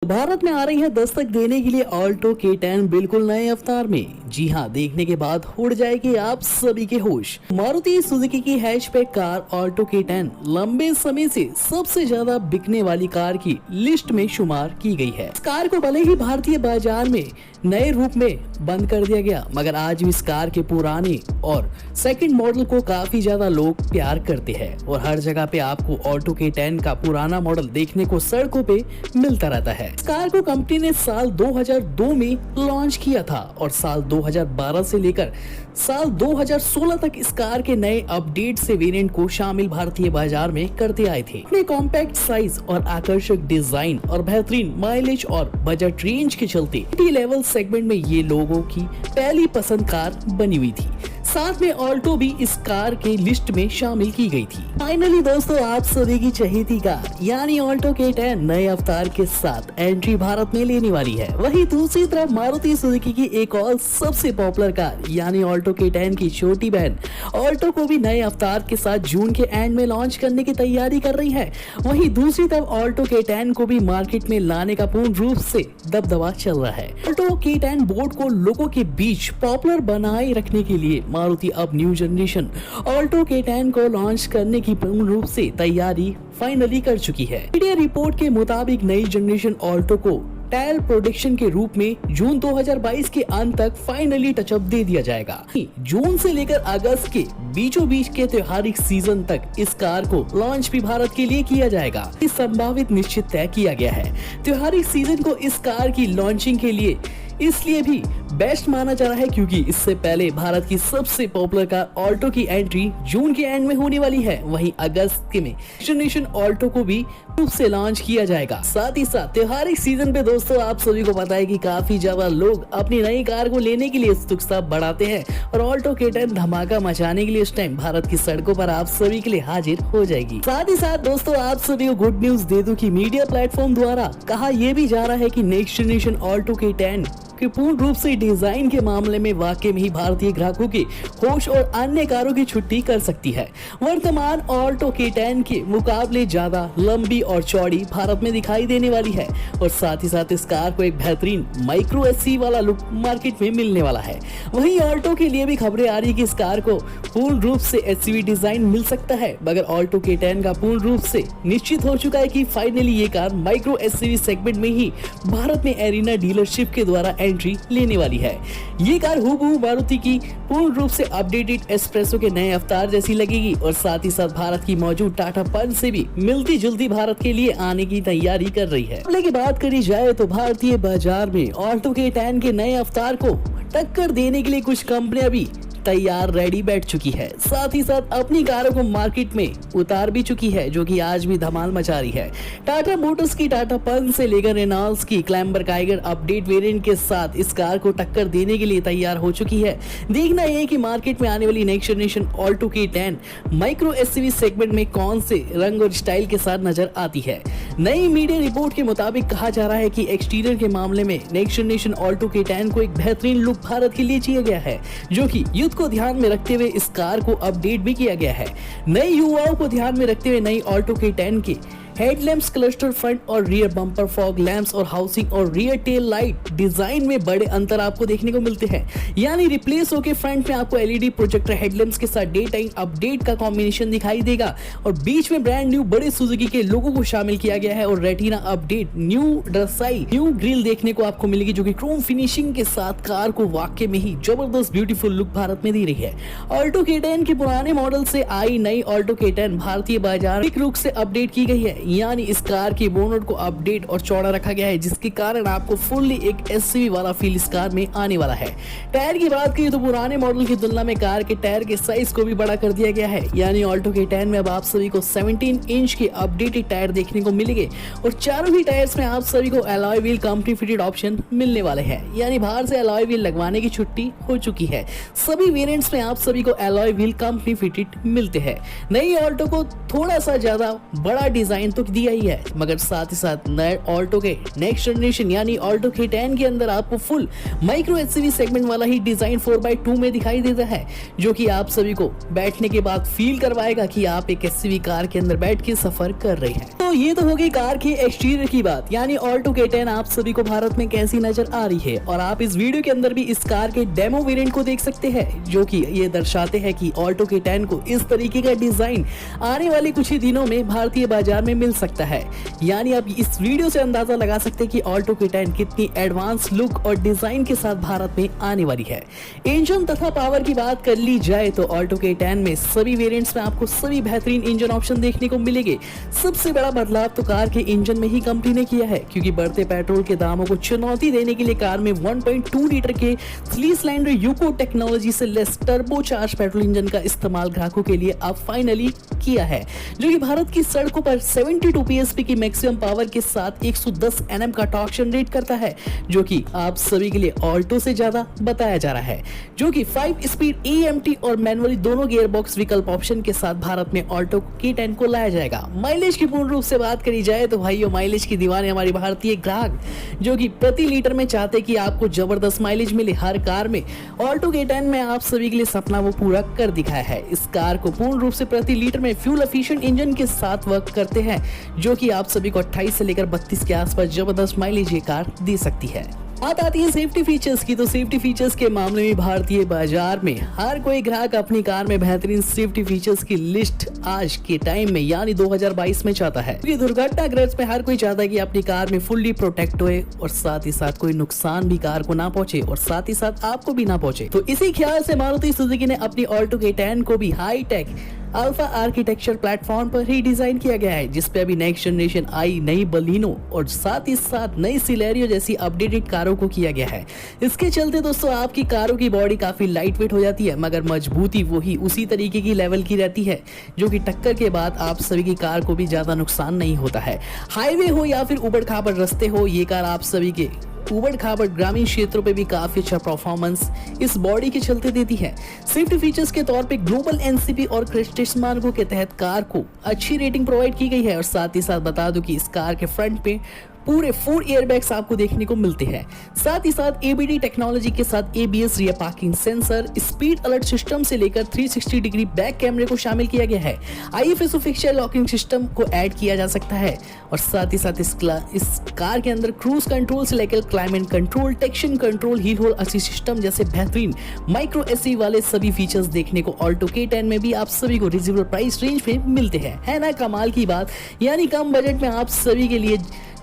भारत में आ रही है दस्तक देने के लिए ऑल्टो K10 बिल्कुल नए अवतार में। जी हाँ, देखने के बाद उड़ जाएगी आप सभी के होश। मारुति सुजुकी की हैचबैक कार ऑल्टो K10 लंबे समय से सबसे ज्यादा बिकने वाली कार की लिस्ट में शुमार की गई है। इस कार को भले ही भारतीय बाजार में नए रूप में बंद कर दिया गया, मगर आज भी इस कार के पुराने और सेकंड मॉडल को काफी ज्यादा लोग प्यार करते हैं और हर जगह पे आपको ऑल्टो K10 का पुराना मॉडल देखने को सड़कों पे मिलता रहता है। इस कार को कंपनी ने साल 2002 में लॉन्च किया था और साल 2012 से लेकर साल 2016 तक इस कार के नए अपडेट से वेरिएंट को शामिल भारतीय बाजार में करते आए थे। अपने कॉम्पैक्ट साइज और आकर्षक डिजाइन और बेहतरीन माइलेज और बजट रेंज के चलते टी लेवल सेगमेंट में ये लोगों की पहली पसंद कार बनी हुई थी। साथ में ऑल्टो भी इस कार के लिस्ट में शामिल की गई थी। फाइनली दोस्तों, आप सभी की चहेती कार यानी ऑल्टो K10 नए अवतार के साथ एंट्री भारत में लेने वाली है। वहीं दूसरी तरफ मारुति सुजुकी की एक और सबसे पॉपुलर कार यानी ऑल्टो K10 की छोटी बहन ऑल्टो को भी नए अवतार के साथ जून के एंड में लॉन्च करने की तैयारी कर रही है। वहीं दूसरी तरफ ऑल्टो K10 को भी मार्केट में लाने का पूर्ण रूप से दबदबा चल रहा है। ऑल्टो K10 बोर्ड को लोगों के बीच पॉपुलर बनाए रखने के लिए मारुति अब न्यू जनरेशन ऑल्टो K10 को लॉन्च करने की पूर्ण रूप से तैयारी फाइनली कर चुकी है। मीडिया रिपोर्ट के मुताबिक नई जनरेशन ऑल्टो को टायर प्रोडक्शन के रूप में जून 2022 के अंत तक फाइनली टचअप दे दिया जाएगा। जून से लेकर अगस्त के बीचों बीच के त्योहारी सीजन तक इस कार को लॉन्च भी भारत के लिए किया जाएगा। इस संभावित निश्चित तय किया गया है। त्योहारी सीजन को इस कार की लॉन्चिंग के लिए इसलिए भी बेस्ट माना जा रहा है क्योंकि इससे पहले भारत की सबसे पॉपुलर कार ऑल्टो की एंट्री जून के एंड में होने वाली है। वहीं अगस्त में जनरेशन ऑल्टो को भी रूप से लॉन्च किया जाएगा। साथ ही साथ त्योहारी सीजन पे दोस्तों आप सभी को पता है कि काफी ज्यादा लोग अपनी नई कार को लेने के लिए उत्सुकता बढ़ाते हैं और ऑल्टो K10 धमाका मचाने के लिए इस टाइम भारत की सड़कों पर आप सभी के लिए हाजिर हो जाएगी। साथ ही साथ दोस्तों आप सभी को गुड न्यूज दे दूं कि मीडिया प्लेटफॉर्म द्वारा कहा यह भी जा रहा है कि नेक्स्ट जनरेशन ऑल्टो K10 कि पूर्ण रूप से डिजाइन के मामले में वाकई में ही भारतीय ग्राहकों की होश और अन्य कारों की छुट्टी कर सकती है। वर्तमान ऑल्टो K10 के मुकाबले ज्यादा लंबी और चौड़ी भारत में दिखाई देने वाली है और साथ ही साथ इस कार को एक बेहतरीन माइक्रो एसयूवी वाला लुक मार्केट में मिलने वाला है। वहीं ऑल्टो के लिए भी खबरें आ रही है कि इस कार को पूर्ण रूप से एसयूवी डिजाइन मिल सकता है, मगर ऑल्टो K10 का पूर्ण रूप से निश्चित हो चुका है कि फाइनली ये कार माइक्रो एसयूवी सेगमेंट में ही भारत में एरिना डीलरशिप के द्वारा एंट्री लेने वाली है। ये कार हूबहू मारुति की पूर्ण रूप से अपडेटेड एस्प्रेसो के नए अवतार जैसी लगेगी और साथ ही साथ भारत की मौजूद टाटा पंच से भी मिलती जुलती भारत के लिए आने की तैयारी कर रही है। लेकिन बात करी जाए तो भारतीय बाजार में ऑल्टो K10 के नए अवतार को टक्कर देने के लिए कुछ कंपनियां भी तैयार रेडी बैठ चुकी है। साथ ही साथ अपनी कारों को मार्केट में उतार भी चुकी है, जो कि आज भी धमाल मचा रही है। टाटा मोटर्स की टाटा पंच से लेकर रेनॉल्ड्स की क्लैम्बर काइगर अपडेट वेरिएंट के साथ इस कार को टक्कर देने के लिए तैयार हो चुकी है। देखना यह कि मार्केट में आने वाली next generation Alto K10 micro SUV segment में कौन से रंग और स्टाइल के साथ नजर आती है। नई मीडिया रिपोर्ट के मुताबिक कहा जा रहा है कि एक्सटीरियर के मामले में नेक्स्ट जनरेशन ऑल्टो K10 को एक बेहतरीन लुक भारत के लिए चाहिए गया है, जो कि युद्ध को ध्यान में रखते हुए इस कार को अपडेट भी किया गया है। नए युवाओं को ध्यान में रखते हुए नई ऑल्टो K10 के हेडलैम्प्स, क्लस्टर फ्रंट और रियर बम्पर, फॉग लैंप्स और हाउसिंग और रियर टेल लाइट डिजाइन में बड़े अंतर आपको देखने को मिलते हैं। यानी रिप्लेस होकर फ्रंट में आपको एलईडी प्रोजेक्टर हेडलैम्प्स के साथ डे टाइम अपडेट का कॉम्बिनेशन दिखाई देगा और बीच में ब्रांड न्यू बड़े सुजुकी के लोगों को शामिल किया गया है और रेटिना अपडेट, न्यू ड्रेसाई, न्यू ग्रिल देखने को आपको मिलेगी, जो कि क्रोम फिनिशिंग के साथ कार को वाकई में ही जबरदस्त ब्यूटीफुल लुक भारत में दे रही है। ऑल्टो K10 के पुराने मॉडल से आई नई ऑल्टो K10 भारतीय बाजार में रुख से अपडेट की गई है। यानी इस कार के बोनट को अपडेट और चौड़ा रखा गया है, जिसके कारण आपको फुल्ली एक एसयूवी वाला फील इस कार में आने वाला है। टायर की बात करें तो पुराने मॉडल की तुलना में कार के टायर के साइज को भी बड़ा कर दिया गया है। यानी ऑल्टो K10 में अब आप सभी को 17 इंच के अपडेटेड टायर देखने को मिलेंगे और चारों ही टायर्स में आप सभी को alloy wheel company fitted option मिलने वाले हैं। यानी बाहर से अलॉय व्हील लगवाने की छुट्टी हो चुकी है। सभी वेरिएंट्स में आप सभी को अलॉय व्हील कंपनी फिटेड मिलते हैं। नई ऑल्टो को थोड़ा सा ज्यादा बड़ा डिजाइन डिजाइन तो दिया ही है, मगर साथ ही साथ नए ऑल्टो के नेक्स्ट जनरेशन यानी ऑल्टो K10 के अंदर आपको फुल माइक्रो एसयूवी सेगमेंट वाला ही डिजाइन 4x2 में दिखाई देता है, जो कि आप सभी को बैठने के बाद फील करवाएगा कि आप एक एसयूवी कार के अंदर बैठ के सफर कर रहे हैं। तो ये तो हो गई कार के एक्सटीरियर की बात, यानी ऑल्टो K10 आप सभी को भारत में कैसी नजर आ रही है। और आप इस वीडियो के अंदर भी इस कार के डेमो वेरिएंट को देख सकते हैं, जो कि ये दर्शाते हैं कि ऑल्टो K10 को इस तरीके का डिजाइन आने वाले कुछ ही दिनों में भारतीय बाजार में मिल सकता है। यानी आप इस वीडियो से अंदाजा लगा सकते हैं कि ऑल्टो K10 कितनी एडवांस लुक और डिजाइन के साथ भारत में आने वाली है। इंजन तथा पावर की बात कर ली जाए तो ऑल्टो K10 में सभी वेरिएंट्स में आपको सभी बेहतरीन इंजन ऑप्शन देखने को मिलेंगे। सबसे बड़ा बदलाव तो कार के इंजन में ही कंपनी ने किया है, क्योंकि बढ़ते पेट्रोल के दामों को चुनौती देने के लिए कार में 1.2 लीटर के 3 सिलेंडर यूको टेक्नोलॉजी से लेस टर्बोचार्ज पेट्रोल इंजन का इस्तेमाल ग्राहकों के लिए अब फाइनली किया है, जो कि भारत की सड़कों पर 72 पीएसपी की मैक्सिमम पावर के साथ 110 एनएम का टॉर्क जनरेट करता है, जो कि आप सभी के लिए ऑल्टो से ज्यादा बताया जा रहा है, जो कि 5 स्पीड एएमटी और मैनुअली दोनों गियर बॉक्स विकल्प ऑप्शन के साथ भारत में ऑल्टो K10 को लाया जाएगा। माइलेज की पूर्ण रूप से बात करी जाए तो भाइयों, माइलेज की दीवाने हमारी भारतीय ग्राहक, जो कि प्रति लीटर में चाहते कि आपको जबरदस्त माइलेज मिले हर कार में, ऑल्टो K10 में आप सभी के लिए सपना वो पूरा कर दिखाया है। इस कार को पूर्ण रूप से प्रति लीटर में फ्यूल एफिशिएंट इंजन के साथ वर्क करते हैं, जो कि आप सभी को 28 से लेकर 32 के आसपास जबरदस्त माइलेज ये कार दे सकती है। बात आती है सेफ्टी फीचर्स की, तो सेफ्टी फीचर्स के मामले में भारतीय बाजार में हर कोई ग्राहक अपनी कार में बेहतरीन सेफ्टी फीचर्स की लिस्ट आज के टाइम में यानी 2022 में चाहता है, क्योंकि दुर्घटनाग्रस्त में हर कोई चाहता है कि अपनी कार में फुल्ली प्रोटेक्ट होए और साथ ही साथ कोई नुकसान भी कार को ना पहुंचे और साथ ही साथ आपको भी ना पहुंचे। तो इसी ख्याल से मारुति सुजुकी ने अपनी ऑल्टो K10 को भी high tech alpha architecture platform पर ही डिजाइन किया गया है, जिसपे अभी नेक्स्ट जनरेशन आई नई बलिनो और साथ ही साथ नई सिलेरियो जैसी अपडेटेड कारों को किया गया है। इसके चलते दोस्तों आपकी कारों की बॉडी काफी लाइट वेट हो जाती है, मगर मजबूती वही उसी तरीके की लेवल की रहती है, जो कि टक्कर के बाद आप सभी की कार को भी ज्यादा नुकसान नहीं होता है। हाईवे हो या फिर उबड़ खाबड़ रास्ते हो, ये कार आप सभी के उबड़ खाबड़ ग्रामीण क्षेत्रों पे भी काफी अच्छा परफॉर्मेंस इस बॉडी के चलते देती है। सेफ्टी फीचर्स के तौर पे ग्लोबल एनसीपी और क्रेस्टेस मार्गों के तहत कार को अच्छी रेटिंग प्रोवाइड की गई है। और साथ ही साथ बता दूं कि इस कार के फ्रंट पे पूरे 4 एयरबैग्स आपको देखने को मिलते हैं। साथ ही साथ एबीडी टेक्नोलॉजी के साथ ABS rear parking sensor, speed alert system से लेकर 360 डिग्री बैक कैमरे को शामिल किया गया है। आईएफएसओ फिक्चर लॉकिंग सिस्टम को ऐड किया जा सकता है। और साथ ही साथ इस कार के अंदर क्रूज कंट्रोल से लेकर climate control, traction control, hill hold assist system जैसे बेहतरीन माइक्रो एसयूवी वाले सभी फीचर्स देखने को ऑल्टो K10 में भी आप सभी को रिजनेबल प्राइस रेंज में मिलते हैं। है ना कमाल की बात, यानी कम बजट में आप सभी के लिए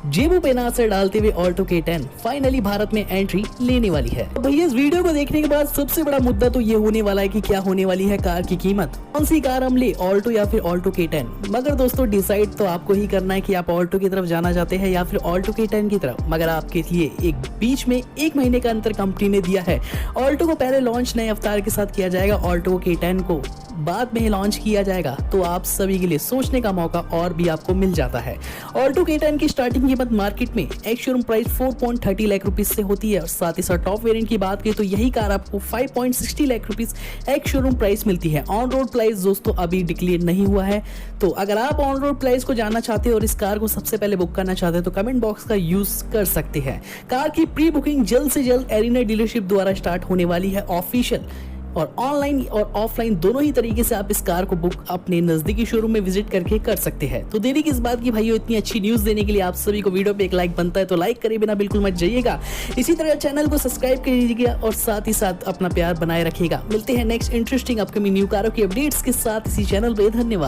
जेबों पे ना असर डालते हुए ऑल्टो K10 फाइनली भारत में एंट्री लेने वाली है। तो भैया इस वीडियो को देखने के बाद सबसे बड़ा मुद्दा तो ये होने वाला है कि क्या होने वाली है कार की कीमत, कौन सी कार हम ले, ऑल्टो या फिर ऑल्टो K10। मगर दोस्तों डिसाइड तो आपको ही करना है कि आप ऑल्टो की तरफ जाना चाहते हैं या फिर ऑल्टो K10 की तरफ। मगर आपके लिए एक बीच में 1 महीने का अंतर कंपनी ने दिया है। ऑल्टो को पहले लॉन्च नए अवतार के साथ किया जाएगा, ऑल्टो K10 को बाद में लॉन्च किया जाएगा, तो आप सभी के लिए सोचने का मौका और भी आपको मिल जाता है। ऑल्टो K10 की स्टार्टिंग कीमत मार्केट में एक शोरूम प्राइस 4.30 लाख रुपीस से होती है। और साथ ही साथ टॉप वेरिएंट की बात करें तो यही कार आपको 5.60 लाख रुपीस एक शोरूम प्राइस मिलती है। ऑन रोड प्राइस दोस्तों अभी डिक्लेयर नहीं हुआ है, तो अगर आप ऑन रोड प्राइस को जानना चाहते हैं और इस कार को सबसे पहले बुक करना चाहते हैं तो कमेंट बॉक्स का यूज कर सकते हैं। कार की प्री बुकिंग जल्द से जल्द एरिना डीलरशिप द्वारा स्टार्ट होने वाली है। ऑफिशियल और ऑनलाइन और ऑफलाइन दोनों ही तरीके से आप इस कार को बुक अपने नजदीकी शोरूम में विजिट करके कर सकते हैं। तो देरी किस बात की भाइयों, इतनी अच्छी न्यूज देने के लिए आप सभी को वीडियो पे एक लाइक बनता है, तो लाइक करे बिना बिल्कुल मत जाइएगा। इसी तरह चैनल को सब्सक्राइब कीजिएगा और साथ ही साथ अपना प्यार बनाए रखिएगा। मिलते हैं नेक्स्ट इंटरेस्टिंग अपकमिंग न्यू कारों की अपडेट्स के साथ इसी चैनल पे। धन्यवाद।